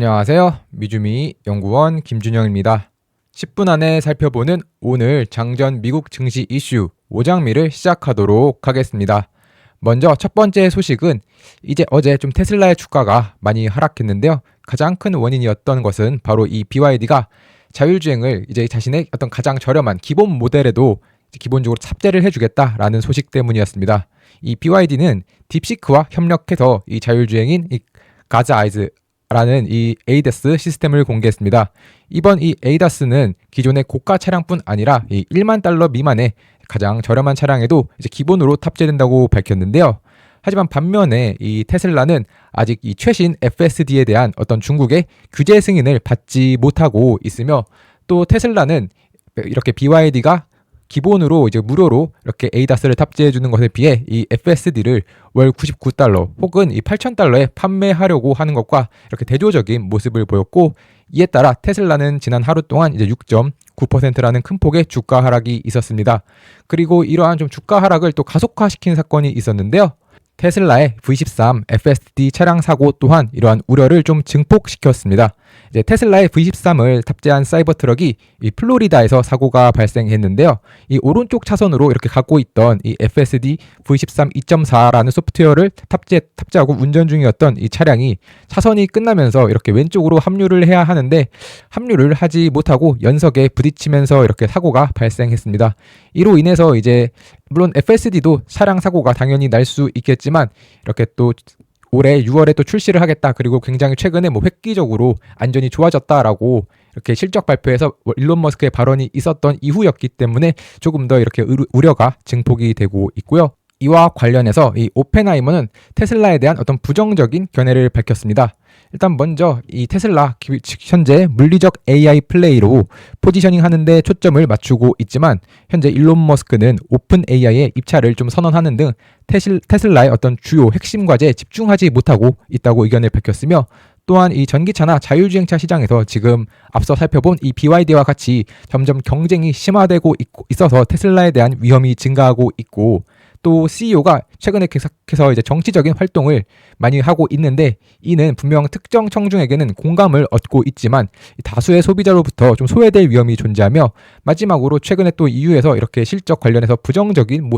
안녕하세요. 미주미 연구원 김준영입니다. 10분 안에 살펴보는 오늘 장전 미국 증시 이슈 5장미를 시작하도록 하겠습니다. 먼저 첫 번째 소식은 어제 좀 테슬라의 주가가 많이 하락했는데요. 가장 큰 원인이었던 것은 바로 이 BYD가 자율주행을 자신의 어떤 가장 저렴한 기본 모델에도 기본적으로 탑재를 해주겠다라는 소식 때문이었습니다. 이 BYD는 딥시크와 협력해서 이 자율주행인 이 가즈아이즈라는 이 ADAS 시스템을 공개했습니다. 이번 이 ADAS는 기존의 고가 차량뿐 아니라 이 1만 달러 미만의 가장 저렴한 차량에도 기본으로 탑재된다고 밝혔는데요. 하지만 반면에 이 테슬라는 아직 이 최신 FSD에 대한 어떤 중국의 규제 승인을 받지 못하고 있으며, 또 테슬라는 이렇게 BYD가 기본으로 무료로 이렇게 ADAS를 탑재해 주는 것에 비해 이 FSD를 월 99달러 혹은 이 8,000달러에 판매하려고 하는 것과 이렇게 대조적인 모습을 보였고, 이에 따라 테슬라는 지난 하루 동안 6.9%라는 큰 폭의 주가 하락이 있었습니다. 그리고 이러한 좀 주가 하락을 또 가속화시킨 사건이 있었는데요. 테슬라의 V13 FSD 차량 사고 또한 이러한 우려를 좀 증폭시켰습니다. 테슬라의 V13을 탑재한 사이버 트럭이 이 플로리다에서 사고가 발생했는데요. 이 오른쪽 차선으로 이렇게 가고 있던 이 FSD V13 2.4라는 소프트웨어를 탑재하고 운전 중이었던 이 차량이 차선이 끝나면서 이렇게 왼쪽으로 합류를 해야 하는데 합류를 하지 못하고 연석에 부딪히면서 이렇게 사고가 발생했습니다. 이로 인해서 물론 FSD도 차량 사고가 당연히 날 수 있겠지만 이렇게 또 올해 6월에 또 출시를 하겠다, 그리고 굉장히 최근에 획기적으로 안전이 좋아졌다라고 이렇게 실적 발표에서 일론 머스크의 발언이 있었던 이후였기 때문에 조금 더 이렇게 우려가 증폭이 되고 있고요. 이와 관련해서 이 오펜하이머는 테슬라에 대한 어떤 부정적인 견해를 밝혔습니다. 일단 먼저 이 테슬라 현재 물리적 AI 플레이로 포지셔닝 하는데 초점을 맞추고 있지만, 현재 일론 머스크는 오픈 AI의 입찰을 좀 선언하는 등 테슬라의 어떤 주요 핵심 과제에 집중하지 못하고 있다고 의견을 밝혔으며, 또한 이 전기차나 자율주행차 시장에서 지금 앞서 살펴본 이 BYD와 같이 점점 경쟁이 심화되고 있어서 테슬라에 대한 위험이 증가하고 있고, 또 CEO가 최근에 계속해서 정치적인 활동을 많이 하고 있는데, 이는 분명 특정 청중에게는 공감을 얻고 있지만 다수의 소비자로부터 좀 소외될 위험이 존재하며, 마지막으로 최근에 또 EU에서 이렇게 실적 관련해서 부정적인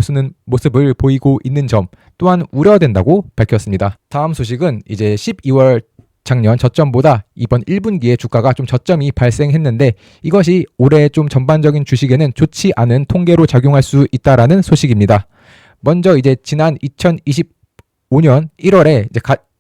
모습을 보이고 있는 점 또한 우려된다고 밝혔습니다. 다음 소식은 12월 작년 저점보다 이번 1분기에 주가가 좀 저점이 발생했는데, 이것이 올해 좀 전반적인 주식에는 좋지 않은 통계로 작용할 수 있다라는 소식입니다. 먼저 지난 2025년 1월에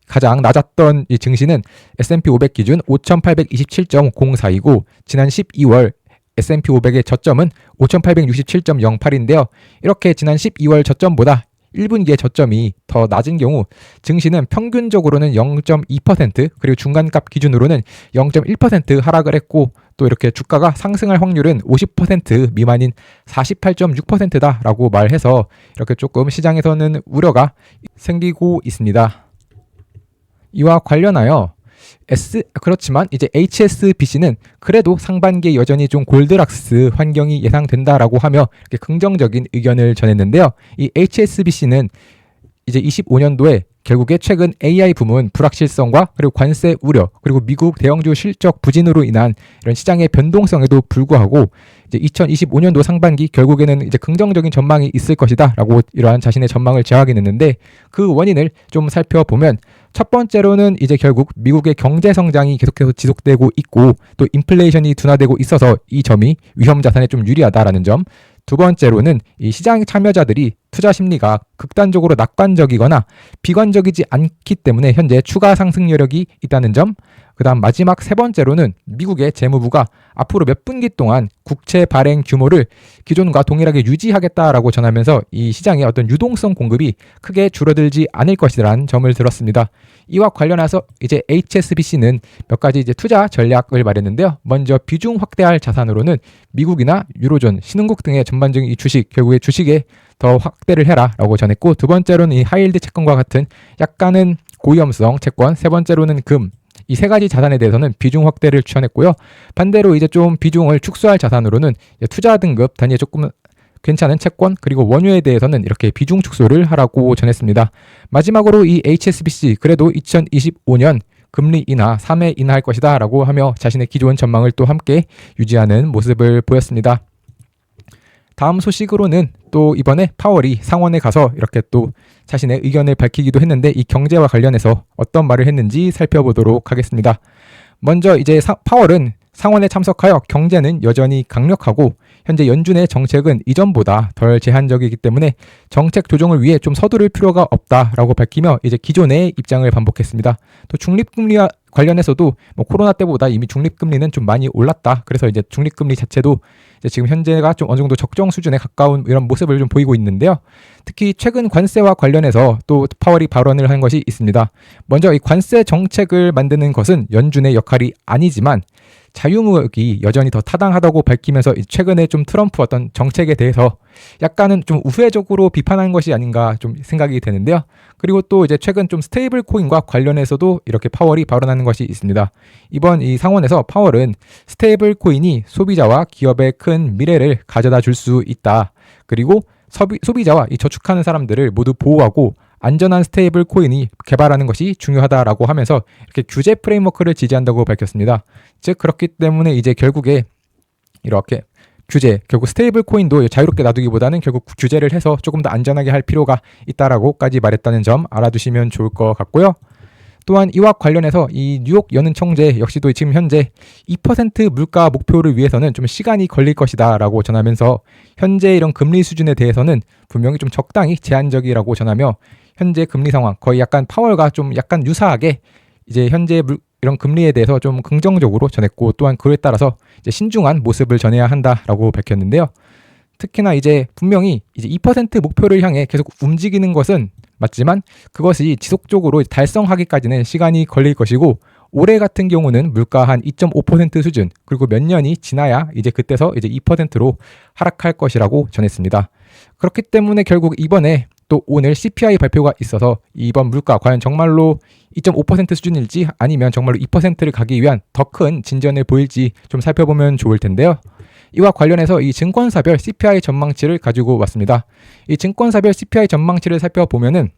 가장 낮았던 이 증시는 S&P 500 기준 5,827.04이고, 지난 12월 S&P 500의 저점은 5,867.08인데요. 이렇게 지난 12월 저점보다 1분기의 저점이 더 낮은 경우 증시는 평균적으로는 0.2% 그리고 중간값 기준으로는 0.1% 하락을 했고, 또 이렇게 주가가 상승할 확률은 50% 미만인 48.6%다라고 말해서 이렇게 조금 시장에서는 우려가 생기고 있습니다. 이와 관련하여 그렇지만 HSBC는 그래도 상반기에 여전히 좀 골드락스 환경이 예상된다라고 하며 이렇게 긍정적인 의견을 전했는데요. 이 HSBC는 25년도에 결국에 최근 AI 부문 불확실성과 그리고 관세 우려, 그리고 미국 대형주 실적 부진으로 인한 이런 시장의 변동성에도 불구하고 2025년도 상반기 결국에는 긍정적인 전망이 있을 것이다라고 이러한 자신의 전망을 재확인했는데, 그 원인을 좀 살펴보면 첫 번째로는 결국 미국의 경제 성장이 계속해서 지속되고 있고, 또 인플레이션이 둔화되고 있어서 이 점이 위험 자산에 좀 유리하다라는 점. 두 번째로는 이 시장 참여자들이 투자 심리가 극단적으로 낙관적이거나 비관적이지 않기 때문에 현재 추가 상승 여력이 있다는 점. 그다음 마지막 세 번째로는 미국의 재무부가 앞으로 몇 분기 동안 국채 발행 규모를 기존과 동일하게 유지하겠다라고 전하면서 이 시장의 어떤 유동성 공급이 크게 줄어들지 않을 것이라는 점을 들었습니다. 이와 관련해서 HSBC는 몇 가지 투자 전략을 말했는데요. 먼저 비중 확대할 자산으로는 미국이나 유로존, 신흥국 등의 전반적인 이 주식, 결국에 주식에 더 확대를 해라라고 전했고, 두 번째로는 이 하이힐드 채권과 같은 약간은 고위험성 채권, 세 번째로는 금, 이 세 가지 자산에 대해서는 비중 확대를 추천했고요. 반대로 좀 비중을 축소할 자산으로는 투자 등급 단위에 조금 괜찮은 채권 그리고 원유에 대해서는 이렇게 비중 축소를 하라고 전했습니다. 마지막으로 이 HSBC 그래도 2025년 금리 인하 3회 인하할 것이다 라고 하며 자신의 기존 전망을 또 함께 유지하는 모습을 보였습니다. 다음 소식으로는 또 이번에 파월이 상원에 가서 이렇게 또 자신의 의견을 밝히기도 했는데 이 경제와 관련해서 어떤 말을 했는지 살펴보도록 하겠습니다. 먼저 이제 파월은 상원에 참석하여 경제는 여전히 강력하고 현재 연준의 정책은 이전보다 덜 제한적이기 때문에 정책 조정을 위해 좀 서두를 필요가 없다라고 밝히며 이제 기존의 입장을 반복했습니다. 또 중립금리와 관련해서도 뭐 코로나 때보다 이미 중립금리는 좀 많이 올랐다. 그래서 이제 중립금리 자체도 이제 지금 현재가 좀 어느 정도 적정 수준에 가까운 이런 모습을 좀 보이고 있는데요. 특히 최근 관세와 관련해서 또 파월이 발언을 한 것이 있습니다. 먼저 이 관세 정책을 만드는 것은 연준의 역할이 아니지만 자유무역이 여전히 더 타당하다고 밝히면서 최근에 좀 트럼프 어떤 정책에 대해서 약간은 좀 우회적으로 비판한 것이 아닌가 좀 생각이 되는데요. 그리고 또 이제 최근 좀 스테이블 코인과 관련해서도 이렇게 파월이 발언하는 것이 있습니다. 이번 이 상원에서 파월은 스테이블 코인이 소비자와 기업의 큰 미래를 가져다 줄 수 있다. 그리고 소비자와 이 저축하는 사람들을 모두 보호하고 안전한 스테이블 코인이 개발하는 것이 중요하다라고 하면서 이렇게 규제 프레임워크를 지지한다고 밝혔습니다. 즉 그렇기 때문에 이제 결국에 이렇게 결국 스테이블 코인도 자유롭게 놔두기보다는 결국 규제를 해서 조금 더 안전하게 할 필요가 있다라고까지 말했다는 점 알아두시면 좋을 것 같고요. 또한 이와 관련해서 이 뉴욕 연은 총재 역시도 지금 현재 2% 물가 목표를 위해서는 좀 시간이 걸릴 것이다 라고 전하면서 현재 이런 금리 수준에 대해서는 분명히 좀 적당히 제한적이라고 전하며 현재 금리 상황 거의 약간 파월과 좀 약간 유사하게 이제 현재 이런 금리에 대해서 좀 긍정적으로 전했고 또한 그에 따라서 이제 신중한 모습을 전해야 한다라고 밝혔는데요. 특히나 이제 분명히 이제 2% 목표를 향해 계속 움직이는 것은 맞지만 그것이 지속적으로 달성하기까지는 시간이 걸릴 것이고 올해 같은 경우는 물가 한 2.5% 수준 그리고 몇 년이 지나야 이제 그때서 이제 2%로 하락할 것이라고 전했습니다. 그렇기 때문에 결국 이번에 또 오늘 CPI 발표가 있어서 이번 물가 과연 정말로 2.5% 수준일지 아니면 정말로 2%를 가기 위한 더 큰 진전을 보일지 좀 살펴보면 좋을 텐데요. 이와 관련해서 이 증권사별 CPI 전망치를 가지고 왔습니다. 이 증권사별 CPI 전망치를 살펴보면은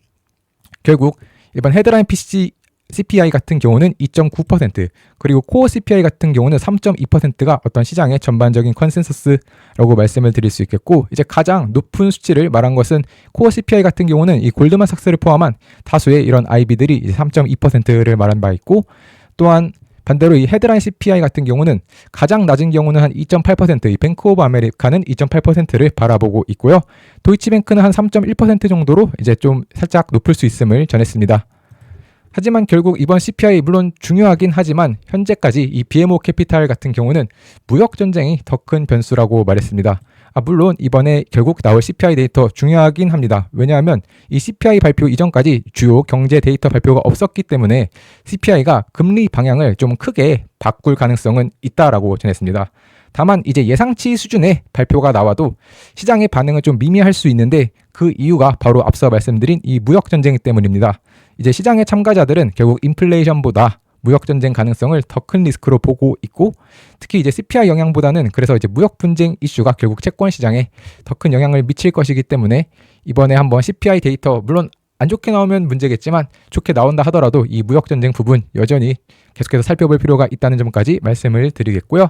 결국 일반 헤드라인 CPI 같은 경우는 2.9% 그리고 코어 CPI 같은 경우는 3.2%가 어떤 시장의 전반적인 컨센서스라고 말씀을 드릴 수 있겠고 이제 가장 높은 수치를 말한 것은 코어 CPI 같은 경우는 이 골드만삭스를 포함한 다수의 이런 IB들이 이제 3.2%를 말한 바 있고 또한 반대로 이 헤드라인 CPI 같은 경우는 가장 낮은 경우는 한 2.8%, 이 뱅크 오브 아메리카는 2.8%를 바라보고 있고요. 도이치뱅크는 한 3.1% 정도로 이제 좀 살짝 높을 수 있음을 전했습니다. 하지만 결국 이번 CPI 물론 중요하긴 하지만 현재까지 이 BMO 캐피탈 같은 경우는 무역 전쟁이 더 큰 변수라고 말했습니다. 물론 이번에 결국 나올 CPI 데이터 중요하긴 합니다. 왜냐하면 이 CPI 발표 이전까지 주요 경제 데이터 발표가 없었기 때문에 CPI가 금리 방향을 좀 크게 바꿀 가능성은 있다라고 전했습니다. 다만 이제 예상치 수준의 발표가 나와도 시장의 반응은 좀 미미할 수 있는데 그 이유가 바로 앞서 말씀드린 이 무역 전쟁 때문입니다. 이제 시장의 참가자들은 결국 인플레이션보다 무역 전쟁 가능성을 더 큰 리스크로 보고 있고 특히 이제 CPI 영향보다는 그래서 이제 무역 분쟁 이슈가 결국 채권 시장에 더 큰 영향을 미칠 것이기 때문에 이번에 한번 CPI 데이터 물론 안 좋게 나오면 문제겠지만 좋게 나온다 하더라도 이 무역 전쟁 부분 여전히 계속해서 살펴볼 필요가 있다는 점까지 말씀을 드리겠고요.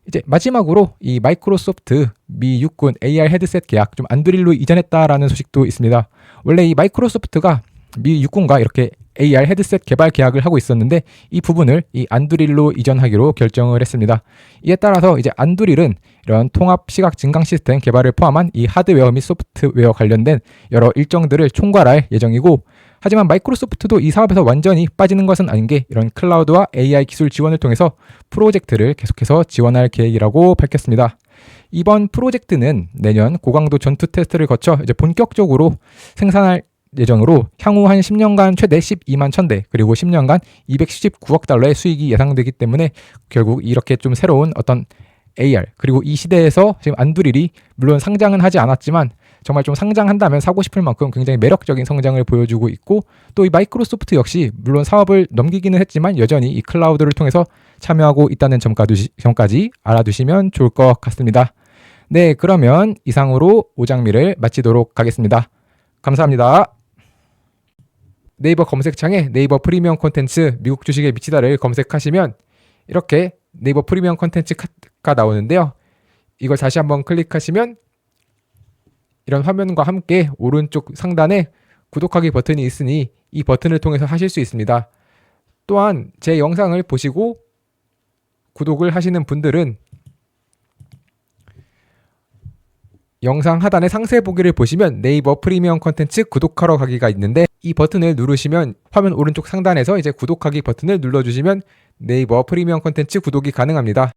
이제 마지막으로 이 마이크로소프트 미 육군 AR 헤드셋 계약 좀 안드릴로 이전했다라는 소식도 있습니다. 원래 이 마이크로소프트가 미 육군과 이렇게 AR 헤드셋 개발 계약을 하고 있었는데 이 부분을 이 안두릴로 이전하기로 결정을 했습니다. 이에 따라서 이제 안두릴은 이런 통합 시각 증강 시스템 개발을 포함한 이 하드웨어 및 소프트웨어 관련된 여러 일정들을 총괄할 예정이고 하지만 마이크로소프트도 이 사업에서 완전히 빠지는 것은 아닌 게 이런 클라우드와 AI 기술 지원을 통해서 프로젝트를 계속해서 지원할 계획이라고 밝혔습니다. 이번 프로젝트는 내년 고강도 전투 테스트를 거쳐 이제 본격적으로 생산할 예정으로 향후 한 10년간 최대 12만 1000대 그리고 10년간 219억 달러의 수익이 예상되기 때문에 결국 이렇게 좀 새로운 어떤 AR 그리고 이 시대에서 지금 안두릴이 물론 상장은 하지 않았지만 정말 좀 상장한다면 사고 싶을 만큼 굉장히 매력적인 성장을 보여주고 있고 또 이 마이크로소프트 역시 물론 사업을 넘기기는 했지만 여전히 이 클라우드를 통해서 참여하고 있다는 점까지 알아두시면 좋을 것 같습니다. 네, 그러면 이상으로 오장미를 마치도록 하겠습니다. 감사합니다. 네이버 검색창에 네이버 프리미엄 콘텐츠 미국 주식에 미치다를 검색하시면 이렇게 네이버 프리미엄 콘텐츠가 나오는데요. 이걸 다시 한번 클릭하시면 이런 화면과 함께 오른쪽 상단에 구독하기 버튼이 있으니 이 버튼을 통해서 하실 수 있습니다. 또한 제 영상을 보시고 구독을 하시는 분들은 영상 하단의 상세 보기를 보시면 네이버 프리미엄 콘텐츠 구독하러 가기가 있는데 이 버튼을 누르시면 화면 오른쪽 상단에서 이제 구독하기 버튼을 눌러주시면 네이버 프리미엄 콘텐츠 구독이 가능합니다.